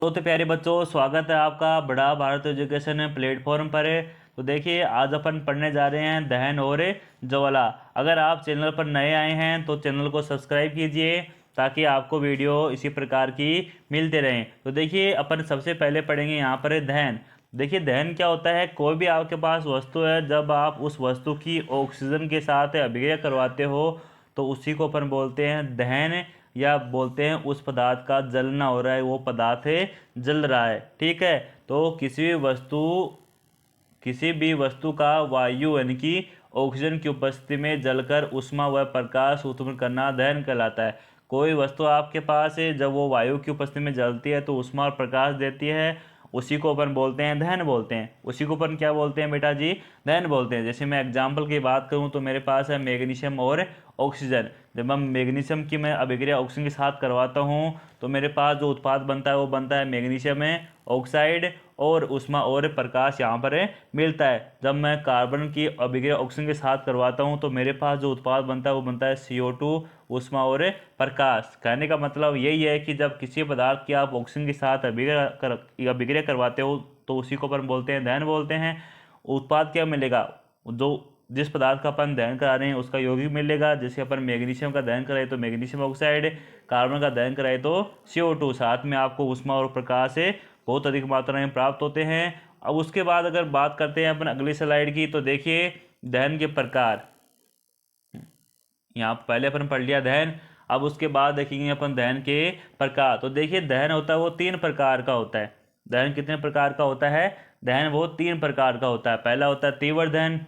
तो प्यारे बच्चों, स्वागत है आपका बड़ा भारत एजुकेशन प्लेटफॉर्म पर। तो देखिए, आज अपन पढ़ने जा रहे हैं दहन और ज्वाला। अगर आप चैनल पर नए आए हैं तो चैनल को सब्सक्राइब कीजिए ताकि आपको वीडियो इसी प्रकार की मिलते रहें। तो देखिए, अपन सबसे पहले पढ़ेंगे यहाँ पर दहन। देखिए, दहन क्या होता है। कोई भी आपके पास वस्तु है, जब आप उस वस्तु की ऑक्सीजन के साथ अभिक्रिया करवाते हो तो उसी को अपन बोलते हैं दहन, या बोलते हैं उस पदार्थ का जलना हो रहा है, वो पदार्थ जल रहा है। ठीक है। तो किसी भी वस्तु का वायु यानी कि ऑक्सीजन की उपस्थिति में जलकर ऊष्मा व प्रकाश उत्पन्न करना दहन कहलाता है। कोई वस्तु आपके पास है, जब वो वायु की उपस्थिति में जलती है तो ऊष्मा और प्रकाश देती है, उसी को अपन बोलते हैं दहन बोलते हैं। उसी को अपन क्या बोलते हैं बेटा जी? दहन बोलते हैं। जैसे मैं एग्जाम्पल की बात करूं तो मेरे पास है मैग्नीशियम और ऑक्सीजन। जब हम मैग्नीशियम की मैं अभिक्रिया ऑक्सीजन के साथ करवाता हूं तो मेरे पास जो उत्पाद बनता है वो बनता है मैग्नीशियम ऑक्साइड, और ऊष्मा और प्रकाश यहाँ पर मिलता है। जब मैं कार्बन की अभिक्रिया ऑक्सीजन के साथ करवाता हूँ तो मेरे पास जो उत्पाद बनता है वो बनता है CO2, ऊष्मा और प्रकाश। कहने का मतलब यही है कि जब किसी पदार्थ की आप ऑक्सीजन के साथ अभिक्रिया करवाते हो तो उसी को अपन बोलते हैं दहन बोलते हैं। उत्पाद क्या मिलेगा? जो जिस पदार्थ का अपन दहन करा रहे हैं उसका यौगिक मिलेगा। जैसे अपन मैग्नीशियम का दहन कराए तो मैग्नीशियम ऑक्साइड, कार्बन का दहन कराए तो CO2। साथ में आपको ऊष्मा और प्रकाश से बहुत अधिक मात्रा में प्राप्त होते हैं। अब उसके बाद अगर बात करते हैं अपन अगली स्लाइड की, तो देखिए दहन के प्रकार। यहाँ पहले अपन पढ़ लिया दहन, अब उसके बाद देखेंगे अपन दहन के प्रकार। तो देखिए, दहन होता है वो 3 प्रकार का होता है। दहन कितने प्रकार का होता है? दहन वो 3 प्रकार का होता है। पहला होता है तीव्र दहन,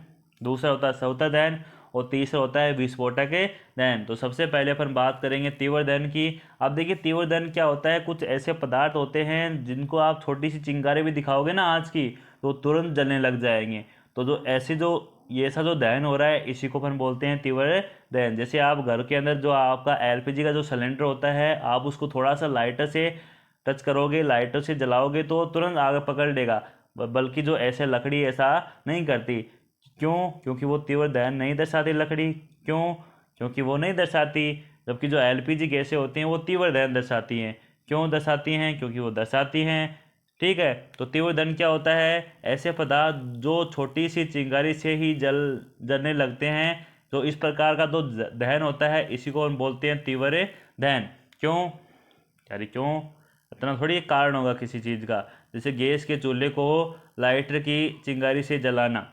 दूसरा होता है सवता दहन, और तीसरा होता है विस्फोटक दहन। तो सबसे पहले अपन बात करेंगे तीव्र दहन की। अब देखिए, तीव्र दहन क्या होता है। कुछ ऐसे पदार्थ होते हैं जिनको आप छोटी सी चिंगारी भी दिखाओगे ना आज की, तो तुरंत जलने लग जाएंगे। तो ये ऐसा जो दहन हो रहा है इसी को अपन बोलते हैं तीव्र दहन। जैसे आप घर के अंदर जो आपका LPG का जो सिलेंडर होता है, आप उसको थोड़ा सा लाइटर से टच करोगे, लाइटर से जलाओगे तो तुरंत आग पकड़ लेगा। बल्कि जो ऐसे लकड़ी ऐसा नहीं करती। क्यों? क्योंकि वो तीव्र दहन नहीं दर्शाती लकड़ी। क्यों? क्योंकि वो नहीं दर्शाती। जबकि जो LPG गैसें होती हैं वो तीव्र दहन दर्शाती हैं। क्यों दर्शाती हैं? क्योंकि वो दर्शाती हैं। ठीक है। तो तीव्र दहन क्या होता है? ऐसे पदार्थ जो छोटी सी चिंगारी से ही जलने लगते हैं। तो इस प्रकार का जो दहन होता है इसी को हम बोलते हैं तीव्र दहन। क्यों? यानी क्यों? इतना थोड़ी एक कारण होगा किसी चीज़ का। जैसे गैस के चूल्हे को लाइटर की चिंगारी से जलाना।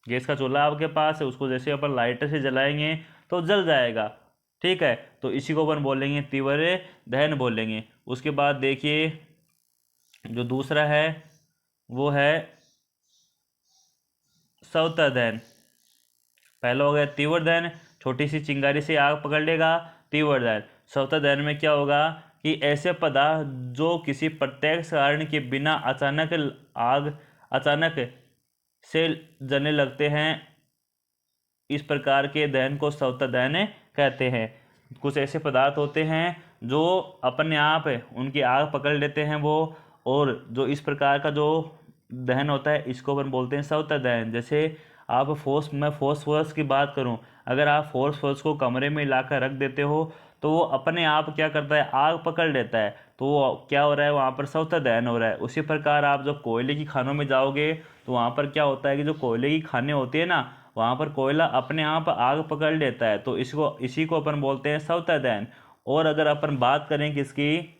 गैस का चूल्हा आपके पास है, उसको जैसे अपन लाइटर से जलाएंगे तो जल जाएगा। ठीक है। तो इसी को अपन बोलेंगे तीव्र दहन बोलेंगे। उसके बाद देखिए, जो दूसरा है वो है सवता दहन। पहला हो गया तीव्र दहन, छोटी सी चिंगारी से आग पकड़ लेगा, तीव्र दहन। सवता दहन में क्या होगा कि ऐसे पदार्थ जो किसी प्रत्यक्ष कारण के बिना अचानक से जलने लगते हैं, इस प्रकार के दहन को सवता दहन कहते हैं। कुछ ऐसे पदार्थ होते हैं जो अपने आप उनकी आग पकड़ लेते हैं वो, और जो इस प्रकार का जो दहन होता है इसको अपन बोलते हैं सवता दहन। जैसे मैं फॉस्फोरस की बात करूं, अगर आप फॉस्फोरस को कमरे में लाकर रख देते हो तो वो अपने आप क्या करता है, आग पकड़ लेता है। तो वो क्या हो रहा है, वहाँ पर सवता दहन हो रहा है। उसी प्रकार आप जब कोयले की खानों में जाओगे तो वहाँ पर क्या होता है कि जो कोयले की खानें होती है ना, वहाँ पर कोयला अपने आप आग पकड़ लेता है। तो इसी को अपन बोलते हैं सवता दहन। और अगर अपन बात करें किसकी,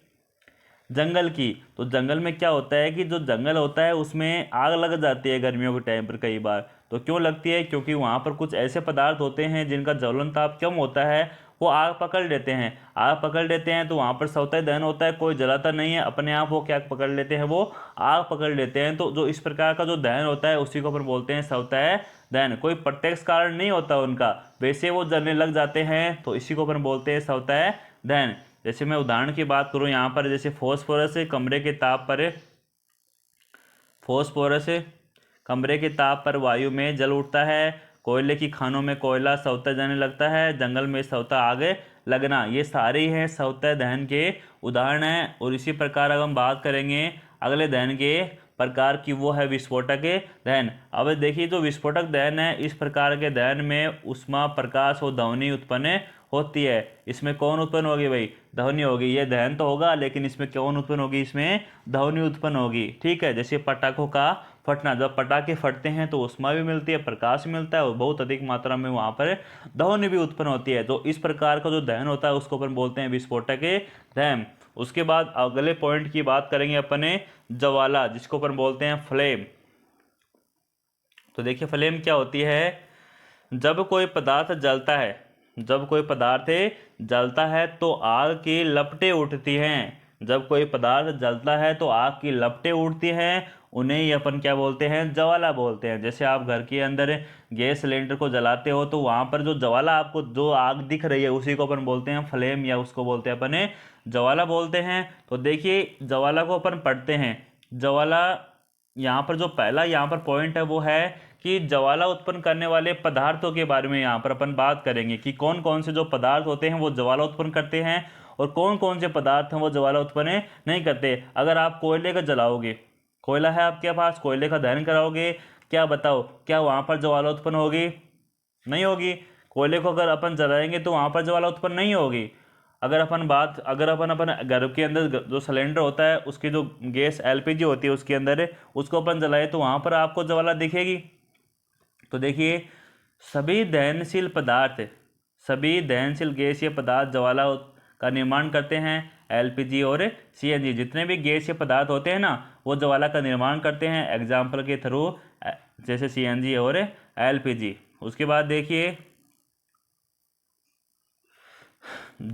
जंगल की, तो जंगल में क्या होता है कि जो जंगल होता है उसमें आग लग जाती है गर्मियों के टाइम पर कई बार। तो क्यों लगती है? क्योंकि वहाँ पर कुछ ऐसे पदार्थ होते हैं जिनका ज्वलन ताप कम होता है, वो आग पकड़ लेते हैं। आग पकड़ लेते हैं तो वहाँ पर स्वतः दहन होता है, कोई जलाता नहीं है, अपने आप वो क्या पकड़ लेते हैं, वो आग पकड़ लेते हैं। तो जो इस प्रकार का जो दहन होता है उसी को अपन बोलते हैं स्वतः दहन। कोई प्रत्यक्ष कारण नहीं होता उनका, वैसे वो जलने लग जाते हैं, तो इसी को अपन बोलते हैं स्वतः दहन। जैसे मैं उदाहरण की बात करूं यहाँ पर, जैसे फॉस्फोरस कमरे के ताप पर वायु में जल उठता है, कोयले की खानों में कोयला स्वतः जलने लगता है, जंगल में स्वतः आग लगना, ये सारे ही हैं स्वतः दहन के उदाहरण हैं। और इसी प्रकार अगर हम बात करेंगे अगले दहन के प्रकार की, वो है विस्फोटक दहन। अब देखिए, जो विस्फोटक दहन है, इस प्रकार के दहन में ऊष्मा, प्रकाश और ध्वनि उत्पन्न होती है। इसमें कौन उत्पन्न होगी भाई? ध्वनि होगी। ये दहन तो होगा लेकिन इसमें कौन उत्पन्न होगी? इसमें ध्वनि उत्पन्न होगी। ठीक है, जैसे पटाखों का फटना, जब पटाखे फटते हैं तो ऊष्मा भी मिलती है, प्रकाश भी मिलता है और बहुत अधिक मात्रा में वहाँ पर ध्वनि भी उत्पन्न होती है। तो इस प्रकार का जो दहन होता है उसको अपन बोलते हैं विस्फोटक दहन। उसके बाद अगले पॉइंट की बात करेंगे अपने ज्वाला, जिसको अपन बोलते हैं फ्लेम। तो देखिए फ्लेम क्या होती है? जब कोई पदार्थ जलता है, जब कोई पदार्थ जलता है तो आग की लपटें उठती हैं। जब कोई पदार्थ जलता है तो आग की लपटें उठती हैं, उन्हें ही अपन क्या बोलते हैं? ज्वाला बोलते हैं। जैसे आप घर के अंदर गैस सिलेंडर को जलाते हो तो वहाँ पर जो ज्वाला, आपको जो आग दिख रही है उसी को अपन बोलते हैं फ्लेम, या उसको बोलते हैं अपन ज्वाला बोलते हैं। तो देखिए ज्वाला को अपन पढ़ते हैं। ज्वाला, यहाँ पर जो पहला यहाँ पर पॉइंट है वो है कि ज्वाला उत्पन्न करने वाले पदार्थों के बारे में यहाँ पर अपन बात करेंगे कि कौन कौन से जो पदार्थ होते हैं वो ज्वाला उत्पन्न करते हैं और कौन कौन से पदार्थ हैं वो ज्वाला उत्पन्न नहीं करते। अगर आप कोयले का जलाओगे, कोयला है आपके पास, कोयले का दहन कराओगे, क्या बताओ, क्या वहाँ पर ज्वाला उत्पन्न होगी? नहीं होगी। कोयले को अगर अपन जलाएंगे तो वहाँ पर ज्वाला उत्पन्न नहीं होगी। अगर अपन अपन घर के अंदर जो सिलेंडर होता है उसकी जो गैस एलपीजी होती है उसके अंदर उसको अपन जलाए तो वहाँ पर आपको ज्वाला दिखेगी। तो देखिए सभी दहनशील पदार्थ, सभी दहनशील गैसीय पदार्थ ज्वाला का निर्माण करते हैं। एलपीजी और सीएनजी, जितने भी गैसीय पदार्थ होते हैं ना वो ज्वाला का निर्माण करते हैं एग्जाम्पल के थ्रू, जैसे सीएनजी और एलपीजी। उसके बाद देखिए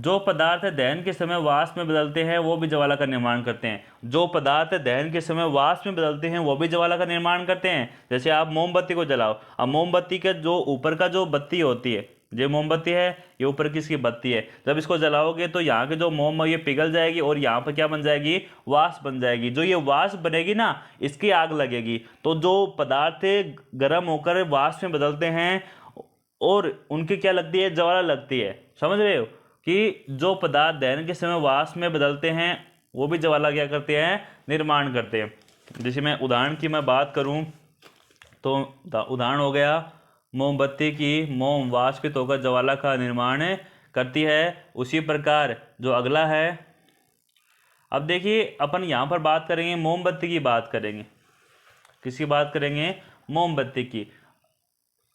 जो पदार्थ दहन के समय वाष्प में बदलते हैं वो भी ज्वाला का निर्माण करते हैं। जो पदार्थ दहन के समय वाष्प में बदलते हैं वो भी ज्वाला का निर्माण करते हैं। जैसे आप मोमबत्ती को जलाओ, अब मोमबत्ती के जो ऊपर का जो बत्ती होती है, ये मोमबत्ती है, ये ऊपर की इसकी बत्ती है, जब इसको जलाओगे तो यहाँ के जो मोम ये पिघल जाएगी और यहाँ पर क्या बन जाएगी? वाष्प बन जाएगी। जो ये वाष्प बनेगी ना इसकी आग लगेगी। तो जो पदार्थ गर्म होकर वाष्प में बदलते हैं और उनकी क्या लगती है? ज्वाला लगती है। समझ रहे हो कि जो पदार्थ दहन के समय वाष्प में बदलते हैं वो भी ज्वाला क्या करते हैं? निर्माण करते हैं। जैसे मैं उदाहरण की मैं बात करूं तो उदाहरण हो गया मोमबत्ती की, मोम वाष्पित होकर ज्वाला का निर्माण करती है। उसी प्रकार जो अगला है, अब देखिए अपन यहाँ पर बात करेंगे मोमबत्ती की बात करेंगे। किसकी बात करेंगे? मोमबत्ती की।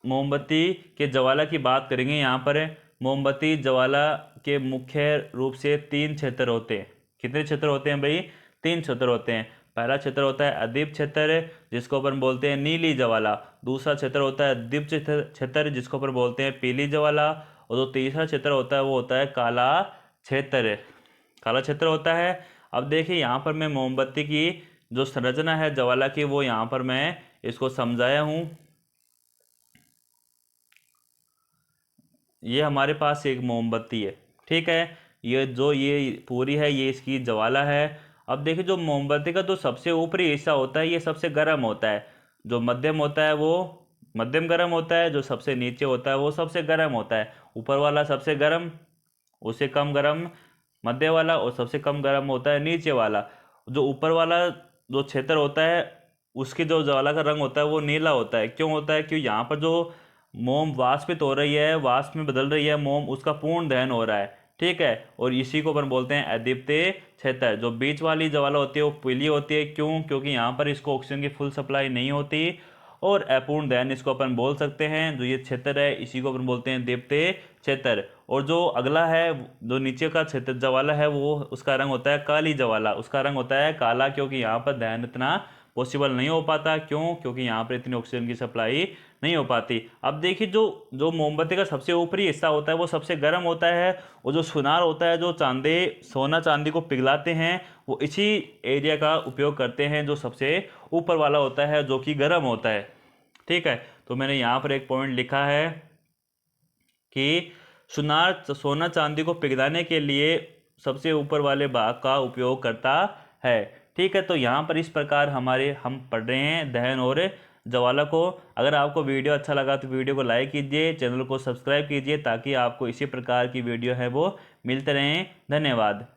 मोमबत्ती के ज्वाला की बात करेंगे। यहाँ पर मोमबत्ती ज्वाला के मुख्य रूप से 3 क्षेत्र होते हैं। कितने क्षेत्र होते हैं भाई? 3 क्षेत्र होते हैं। पहला क्षेत्र होता है अदीप्त क्षेत्र जिसको अपन बोलते हैं नीली ज्वाला। दूसरा क्षेत्र होता है दीप्त क्षेत्र जिसको अपन बोलते हैं पीली ज्वाला। और जो तीसरा क्षेत्र होता है वो होता है काला क्षेत्र। काला क्षेत्र होता है। अब देखिए यहाँ पर मैं मोमबत्ती की जो संरचना है ज्वाला की वो यहाँ पर मैं इसको समझाया हूँ। ये हमारे पास एक मोमबत्ती है, ठीक है। ये पूरी है, ये इसकी ज्वाला है। अब देखिए जो मोमबत्ती का जो सबसे ऊपरी हिस्सा होता है ये सबसे गर्म होता है। जो मध्यम होता है वो मध्यम गर्म होता है, जो सबसे नीचे होता है वो सबसे गर्म होता है। ऊपर वाला सबसे गर्म, उससे कम गर्म मध्य वाला, और सबसे कम गर्म होता है नीचे वाला। जो ऊपर वाला जो क्षेत्र होता है उसकी जो ज्वाला का रंग होता है वो नीला होता है। क्यों होता है? क्योंकि यहाँ पर जो मोम वाष्पित हो रही है, वाष्प में बदल रही है मोम, उसका पूर्ण दहन हो रहा है, ठीक है। और इसी को अपन बोलते हैं अदीप्त क्षेत्र। जो बीच वाली ज्वाला होती है वो पीली होती है। क्यों? क्योंकि यहाँ पर इसको ऑक्सीजन की फुल सप्लाई नहीं होती। और अपूर्ण दहन इसको अपन बोल सकते हैं। जो ये क्षेत्र है इसी को अपन बोलते हैं दीप्त क्षेत्र। और जो अगला है, जो नीचे का क्षेत्र ज्वाला है, वो उसका रंग होता है काली ज्वाला। उसका रंग होता है काला क्योंकि यहाँ पर दहन इतना पॉसिबल नहीं हो पाता। क्यों? क्योंकि यहाँ पर इतनी ऑक्सीजन की सप्लाई नहीं हो पाती। अब देखिए जो जो मोमबत्ती का सबसे ऊपरी हिस्सा होता है वो सबसे गर्म होता है। और जो सुनार होता है, जो सोना चांदी को पिघलाते हैं, वो इसी एरिया का उपयोग करते हैं जो सबसे ऊपर वाला होता है, जो कि गर्म होता है, ठीक है। तो मैंने यहाँ पर एक पॉइंट लिखा है कि सुनार सोना चांदी को पिघलाने के लिए सबसे ऊपर वाले भाग का उपयोग करता है, ठीक है। तो यहाँ पर इस प्रकार हम पढ़ रहे हैं दहन और ज्वाला को। अगर आपको वीडियो अच्छा लगा तो वीडियो को लाइक कीजिए, चैनल को सब्सक्राइब कीजिए ताकि आपको इसी प्रकार की वीडियो है वो मिलते रहें। धन्यवाद।